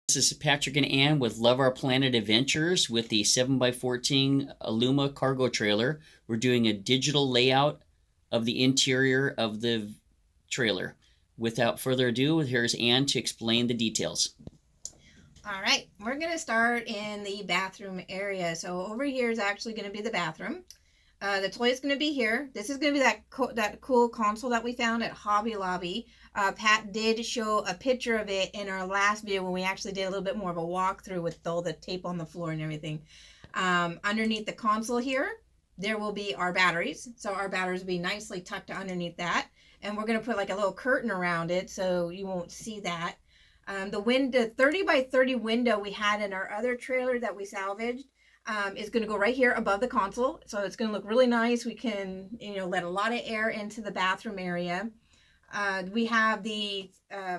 This is Patrick and Ann with Love Our Planet Adventures with the 7x14 Aluma cargo trailer. We're doing a digital layout of the interior of the trailer. Without further ado, here's Ann to explain the details. All right, we're going to start in the bathroom area. So over here is actually going to be the bathroom. The toilet's going to be here. This is going to be that cool console that we found at Hobby Lobby. Pat did show a picture of it in our last video when we actually did a little bit more of a walkthrough with all the tape on the floor and everything. Underneath the console here, there will be our batteries. So our batteries will be nicely tucked underneath that. And we're going to put like a little curtain around it so you won't see that. The 30 by 30 window we had in our other trailer that we salvaged is going to go right here above the console. So it's going to look really nice. We can, let a lot of air into the bathroom area. We have the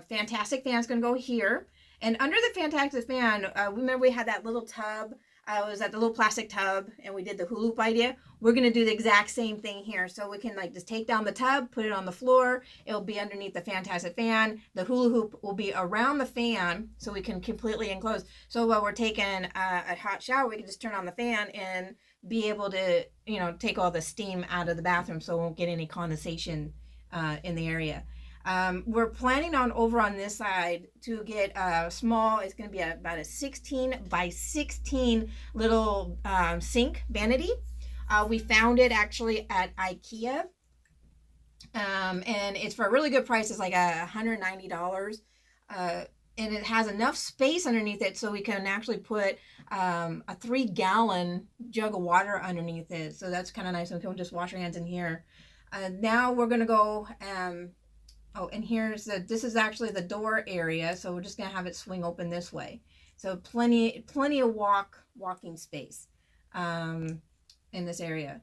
Fantastic fan is going to go here. And under the Fantastic fan, remember we had that little tub. It was that the little plastic tub, and we did the hula hoop idea. We're going to do the exact same thing here. So we can just take down the tub, put it on the floor. It'll be underneath the Fantastic fan. The hula hoop will be around the fan, so we can completely enclose. So while we're taking a hot shower, we can just turn on the fan and be able to, take all the steam out of the bathroom so we won't get any condensation in the area. We're planning on over on this side to get a small, it's going to be about a 16 by 16 little sink vanity. We found it actually at IKEA. And it's for a really good price. It's like $190. And it has enough space underneath it so we can actually put a 3-gallon jug of water underneath it. So that's kind of nice. We can just wash our hands in here. Now we're going to go... and this is actually the door area, so we're just gonna have it swing open this way. So plenty of walking space in this area.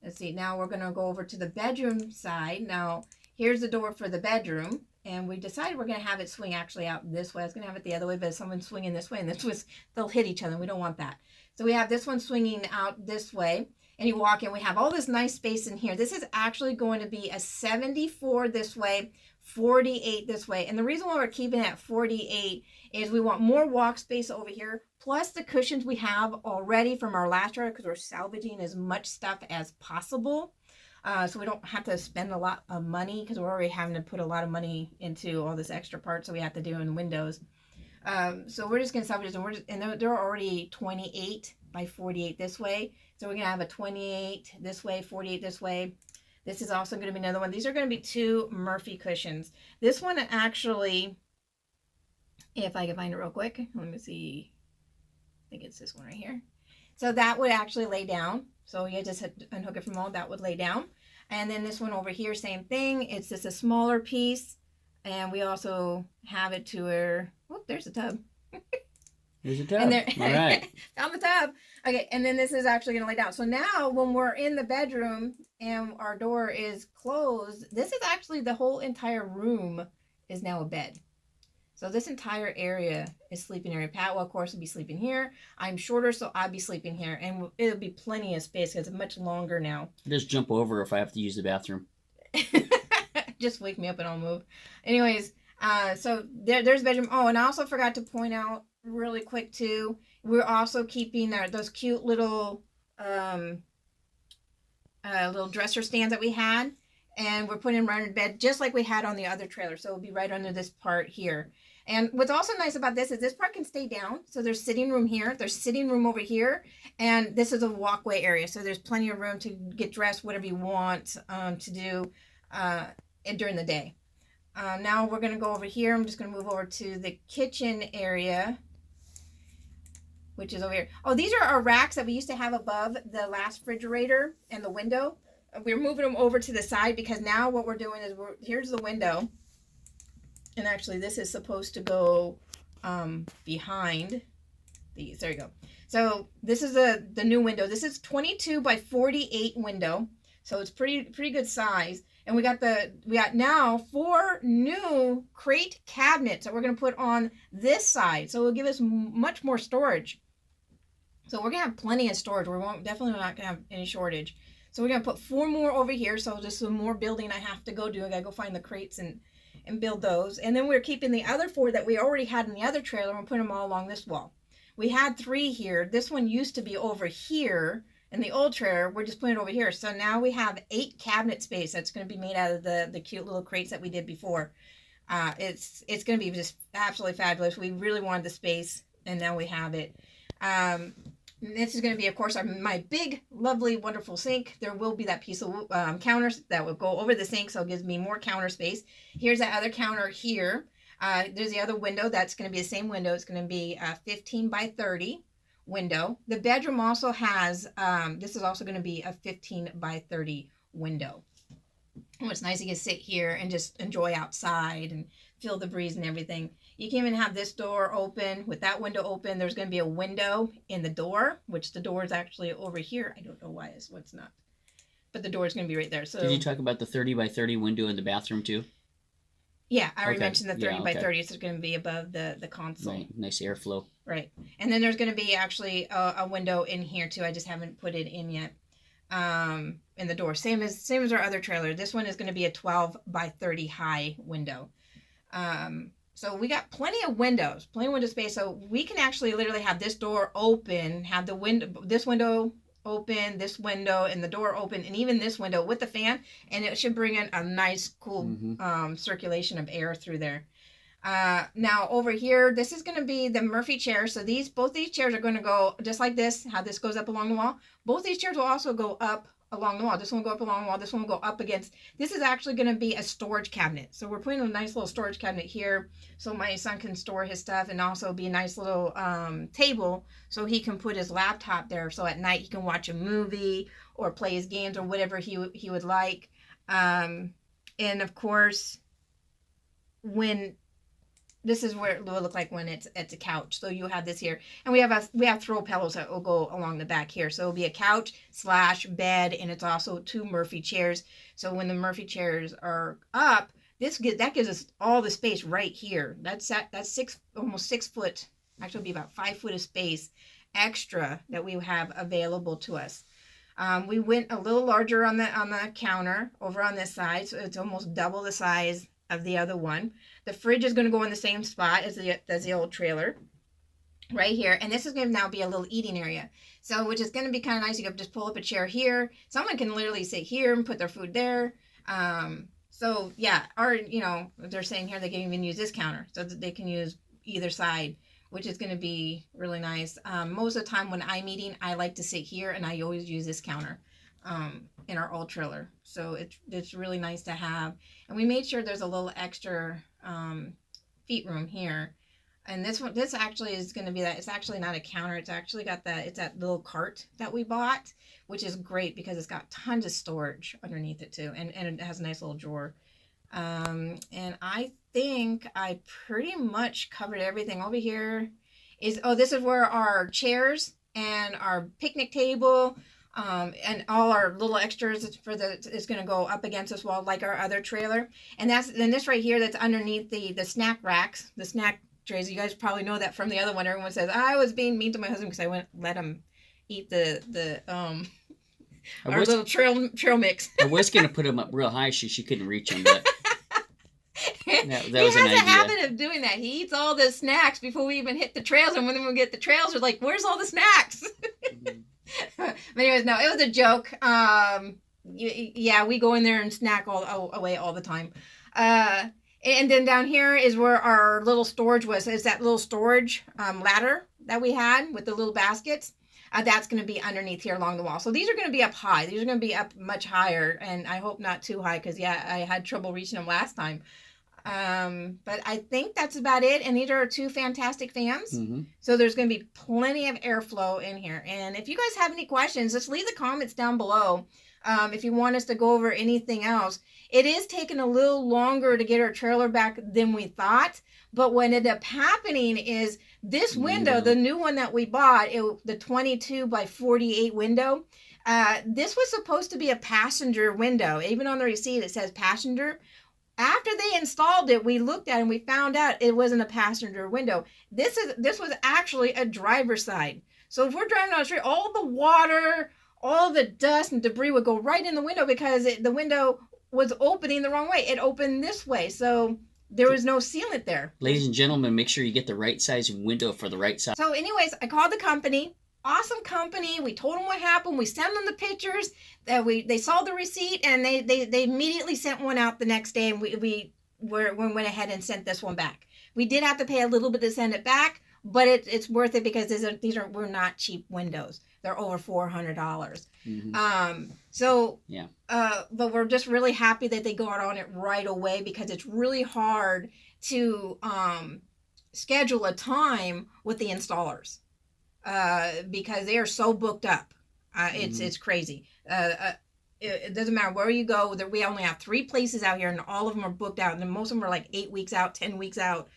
Let's see, now we're gonna go over to the bedroom side. Now here's the door for the bedroom, and we decided we're gonna have it swing actually out this way. I was gonna have it the other way, but someone's swinging this way, and they'll hit each other. We don't want that. So we have this one swinging out this way. And you walk in, we have all this nice space in here. This is actually going to be a 74 this way, 48 this way. And the reason why we're keeping it at 48 is we want more walk space over here, plus the cushions we have already from our last trailer, because we're salvaging as much stuff as possible. So we don't have to spend a lot of money, because we're already having to put a lot of money into all this extra parts that we have to do in windows. So we're just going to salvage this, and they're already 28 by 48 this way. So we're going to have a 28 this way, 48 this way. This is also going to be another one. These are going to be 2 Murphy cushions. This one actually, if I can find it real quick, let me see. I think it's this one right here. So that would actually lay down. So you just unhook it from all, that would lay down. And then this one over here, same thing. It's just a smaller piece. And we also have it to where, oh, there's the tub. There's a tub. And all right. Found the tub. Okay, and then this is actually going to lay down. So now when we're in the bedroom and our door is closed, this is actually the whole entire room is now a bed. So this entire area is sleeping area. Pat will, of course, will be sleeping here. I'm shorter, so I'll be sleeping here. And it'll be plenty of space because it's much longer now. Just jump over if I have to use the bathroom. Just wake me up and I'll move. Anyways, so there's the bedroom. Oh, and I also forgot to point out really quick too, we're also keeping those cute little little dresser stands that we had, and we're putting them right under the bed just like we had on the other trailer. So it'll be right under this part here. And what's also nice about this is this part can stay down. So there's sitting room here, there's sitting room over here, and this is a walkway area. So there's plenty of room to get dressed, whatever you want to do during the day. Now we're going to go over here. I'm just going to move over to the kitchen area, which is over here. Oh, these are our racks that we used to have above the last refrigerator and the window. We're moving them over to the side because now what we're doing is here's the window. And actually this is supposed to go behind these. There you go. So this is the new window. This is 22 by 48 window. So it's pretty good size. And we got now 4 new crate cabinets that we're going to put on this side. So it'll give us much more storage. So we're going to have plenty of storage. Definitely not going to have any shortage. So we're going to put 4 more over here. So just some more building I have to go do. I got to go find the crates and and build those. And then we're keeping the other 4 that we already had in the other trailer and putting them all along this wall. We had 3 here. This one used to be over here in the old trailer. We're just putting it over here. So now we have 8 cabinet space that's going to be made out of the cute little crates that we did before. It's going to be just absolutely fabulous. We really wanted the space, and now we have it. This is going to be, of course, my big, lovely, wonderful sink. There will be that piece of counter that will go over the sink, so it gives me more counter space. Here's that other counter here. There's the other window. That's going to be the same window. It's going to be a 15 by 30 window. The bedroom also has, this is also going to be a 15 by 30 window. Oh, it's nice to get sit here and just enjoy outside and feel the breeze and everything. You can even have this door open with that window open. There's going to be a window in the door, which the door is actually over here. I don't know why it's what's not, but the door is going to be right there. So did you talk about the 30 by 30 window in the bathroom too? Yeah, I already mentioned the 30 by 30. So it's going to be above the console. Right, nice airflow. Right, and then there's going to be actually a window in here too. I just haven't put it in yet. In the door, same as our other trailer. This one is going to be a 12 by 30 high window. So we got plenty of windows, plenty of window space. So we can actually literally have this door open, have the window, this window open, this window, and the door open, and even this window with the fan, and it should bring in a nice, cool circulation of air through there. Now over here, this is going to be the Murphy chair. So both these chairs are going to go just like this, how this goes up along the wall. Both these chairs will also go up along the wall. This one will go up along the wall. This one will go up against. This is actually going to be a storage cabinet. So we're putting a nice little storage cabinet here so my son can store his stuff, and also be a nice little table so he can put his laptop there. So at night he can watch a movie or play his games or whatever he would like. And of course, this is where it will look like when it's a couch. So you have this here, and we have throw pillows that will go along the back here. So it'll be a couch / bed, and it's also 2 Murphy chairs. So when the Murphy chairs are up, that gives us all the space right here. That's almost 6 foot. Actually, it'll be about 5 foot of space extra that we have available to us. We went a little larger on the counter over on this side, so it's almost double the size of the other one. The fridge is going to go in the same spot as the old trailer right here, and this is going to now be a little eating area, so which is going to be kind of nice. You can just pull up a chair here. Someone can literally sit here and put their food there. So yeah, or they're saying here they can even use this counter so that they can use either side, which is going to be really nice. Most of the time when I'm eating, I like to sit here, and I always use this counter in our old trailer. So it's really nice to have. And we made sure there's a little extra feet room here. And this actually is going to be that. It's actually not a counter. It's actually got it's that little cart that we bought, which is great because it's got tons of storage underneath it too. And it has a nice little drawer. And I think I pretty much covered everything. Over here this is where our chairs and our picnic table, and all our little extras is going to go up against this wall like our other trailer. And then this right here, that's underneath the snack racks, the snack trays. You guys probably know that from the other one. Everyone says I was being mean to my husband because I wouldn't let him eat our little trail mix. I was going to put him up real high so she couldn't reach him, but that he was has an idea. a habit of doing that. He eats all the snacks before we even hit the trails, and when we get the trails, we're like, "Where's all the snacks?" But anyways, no, it was a joke. Yeah, we go in there and snack away all the time. And then down here is where our little storage was. Is that little storage ladder that we had with the little baskets? That's going to be underneath here along the wall. So these are going to be up high. These are going to be up much higher, and I hope not too high because, yeah, I had trouble reaching them last time. But I think that's about it. And these are 2 fantastic fans. Mm-hmm. So there's going to be plenty of airflow in here. And if you guys have any questions, just leave the comments down below. If you want us to go over anything else. It is taking a little longer to get our trailer back than we thought. But what ended up happening is this window, the new one that we bought, the 22 by 48 window, this was supposed to be a passenger window. Even on the receipt, it says passenger. After they installed it, we looked at it and we found out it wasn't a passenger window. This was actually a driver's side. So if we're driving down the street, all the water, all the dust and debris would go right in the window because the window was opening the wrong way. It opened this way. So there was no sealant there. Ladies and gentlemen, make sure you get the right size window for the right size. So anyways, I called the company. Awesome company. We told them what happened. We sent them the pictures. They saw the receipt, and they immediately sent one out the next day, and we went ahead and sent this one back. We did have to pay a little bit to send it back, but it's worth it because we're not cheap windows. They're over $400. So yeah. But we're just really happy that they got on it right away, because it's really hard to schedule a time with the installers because they are so booked up. It's crazy. It doesn't matter where you go. We only have 3 places out here, and all of them are booked out, and most of them are like 8 weeks out, 10 weeks out.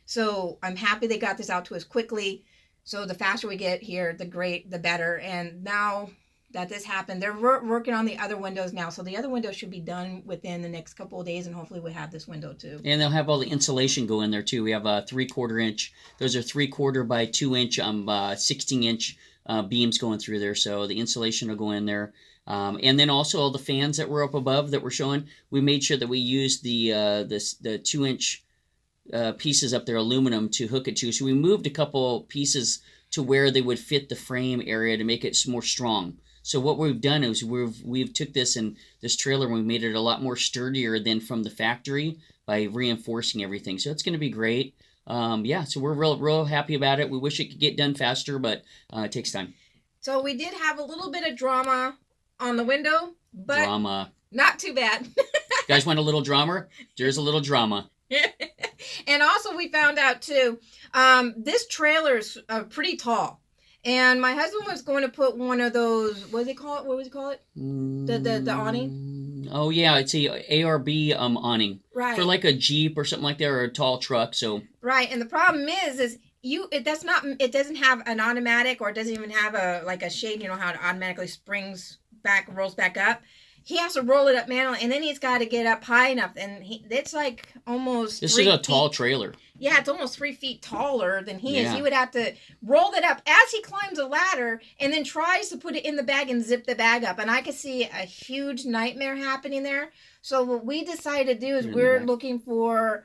So I'm happy they got this out to us quickly. So the faster we get here, the better. And now that this happened, they're working on the other windows now. So the other windows should be done within the next couple of days, and hopefully we'll have this window too. And they'll have all the insulation go in there too. We have a 3/4 inch. Those are 3/4 by 2 inch, 16 inch beams going through there. So the insulation will go in there. And then also all the fans that were up above that we're showing, we made sure that we used the 2 inch pieces up there, aluminum, to hook it to. So we moved a couple pieces to where they would fit the frame area to make it more strong. So what we've done is we've took this trailer and we made it a lot more sturdier than from the factory by reinforcing everything. So it's going to be great. So we're real happy about it. We wish it could get done faster, but it takes time. So we did have a little bit of drama on the window, but not too bad. You guys want a little drama? There's a little drama. And also we found out too, this trailer's pretty tall. And my husband was going to put one of those, what was he call it? The awning? Oh yeah, it's a ARB awning. Right. For like a Jeep or something like that, or a tall truck. So right, and the problem is it doesn't have an automatic, or it doesn't even have a shade, how it automatically rolls back up. He has to roll it up manually, and then he's got to get up high enough, and it's like almost. This is a tall trailer. Yeah, it's almost 3 feet taller than he is. He would have to roll it up as he climbs a ladder, and then tries to put it in the bag and zip the bag up. And I could see a huge nightmare happening there. So what we decided to do is we're looking for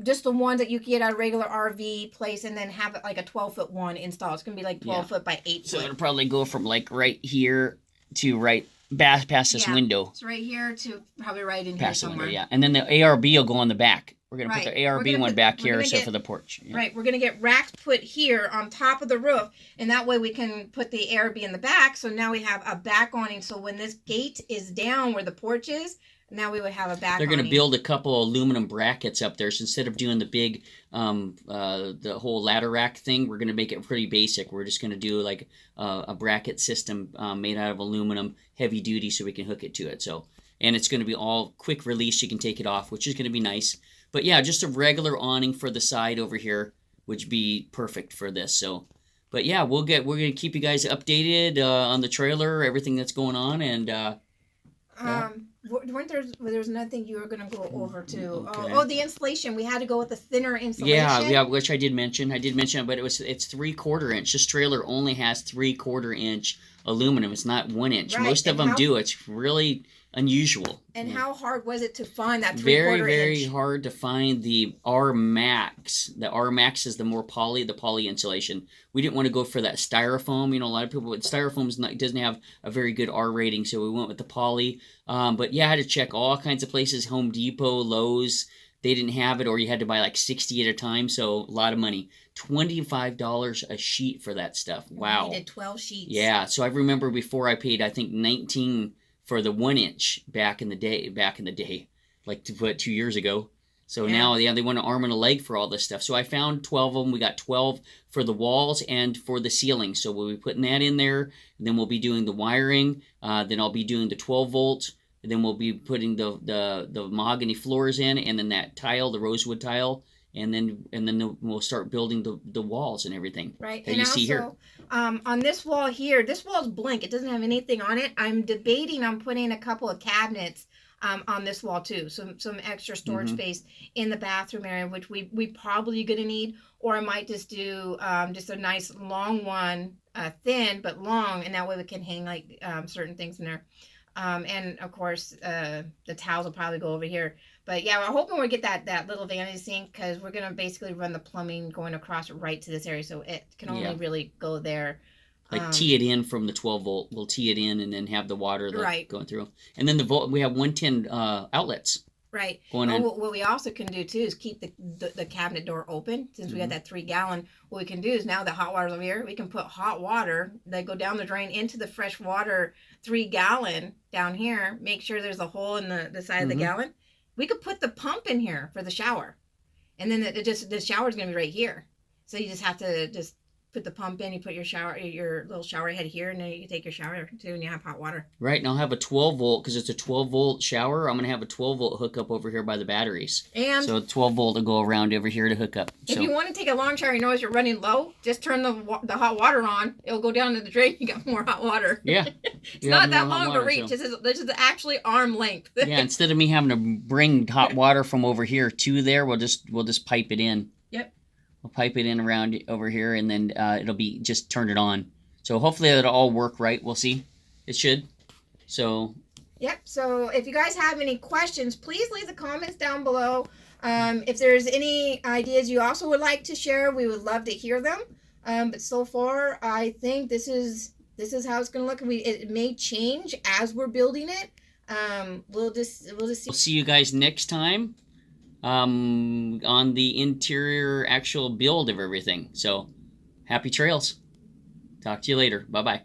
just the ones that you can get at a regular RV place, and then have it like a 12-foot one installed. It's gonna be like 12 foot by 8 foot. So it'll probably go from like right here to right past this window. It's right here to probably right in here somewhere. Window, and then the ARB will go on the back. We're going to put the ARB one back here, so for the porch. Yeah. Right, we're going to get racks put here on top of the roof, and that way we can put the ARB in the back. So now we have a back awning. So when this gate is down where the porch is, now we would have a back awning. They're going to build a couple aluminum brackets up there. So instead of doing the big, the whole ladder rack thing, we're going to make it pretty basic. We're just going to do like a bracket system made out of aluminum, heavy duty, so we can hook it to it. So, and it's going to be all quick release. You can take it off, which is going to be nice. But yeah, just a regular awning for the side over here would be perfect for this. So, but yeah, we're going to keep you guys updated on the trailer, everything that's going on, and there's nothing you were going to go over too. Okay. The insulation. We had to go with the thinner insulation. Yeah, which I did mention. It, but it's 3/4 inch. This trailer only has 3/4 inch aluminum. It's not 1 inch. Right. Most of them do. It's really unusual. And how hard was it to find that 3/4 inch? Very hard to find the R Max. The R Max is the poly insulation. We didn't want to go for that styrofoam. A lot of people with styrofoam doesn't have a very good R rating, so we went with the poly. But yeah, I had to check all kinds of places. Home Depot, Lowe's, they didn't have it, or you had to buy like 60 at a time, so a lot of money. $25 a sheet for that stuff. Wow. We did 12 sheets. Yeah, so I remember before I paid, I think, $19 for the 1 inch back in the day, like 2 years ago. So now they want an arm and a leg for all this stuff. So I found 12 of them. We got 12 for the walls and for the ceiling. So we'll be putting that in there, and then we'll be doing the wiring. Then I'll be doing the 12 volt. And then we'll be putting the mahogany floors in, and then that tile, the rosewood tile, and then we'll start building the walls and everything. Right. That and you also, see here. On this wall here, this wall's blank. It doesn't have anything on it. I'm debating on putting a couple of cabinets on this wall too. Some extra storage space in the bathroom area, which we probably going to need. Or I might just do just a nice long one, thin but long, and that way we can hang like certain things in there. And of course, the towels will probably go over here. But yeah, we're hoping we get that little vanity sink because we're gonna basically run the plumbing going across right to this area, so it can only Yeah. really go there. Like tee it in from the 12 volt. We'll tee it in and then have the water Right. going through. And then the volt, we have 110 outlets Right. going Oh, in. what we also can do too is keep the cabinet door open. Since we got that 3 gallon, what we can do is now the hot water's over here, we can put hot water that go down the drain into the fresh water 3 gallon down here. Make sure there's a hole in the side of the gallon. We could put the pump in here for the shower, and then the shower's gonna be right here. So you just have to just put the pump in. You put your little shower head here, and then you can take your shower too, and you have hot water. Right, and I'll have a 12 volt because it's a 12 volt shower. I'm going to have a 12 volt hookup over here by the batteries. And so 12 volt will go around over here to hook up. If you want to take a long shower, you notice you're running low, just turn the hot water on. It'll go down to the drain. You got more hot water. Yeah. It's not that long to reach. So. This is actually arm length. Yeah, instead of me having to bring hot water from over here to there, we'll just pipe it in. Yep. We'll pipe it in around over here, and then it'll be just turn it on. So hopefully it'll all work right. We'll see. It should. So. Yep. So if you guys have any questions, please leave the comments down below. If there's any ideas you also would like to share, we would love to hear them. But so far, I think this is how it's going to look. It may change as we're building it. We'll just see. We'll see you guys next time. On the interior actual build of everything. So, happy trails. Talk to you later. Bye-bye.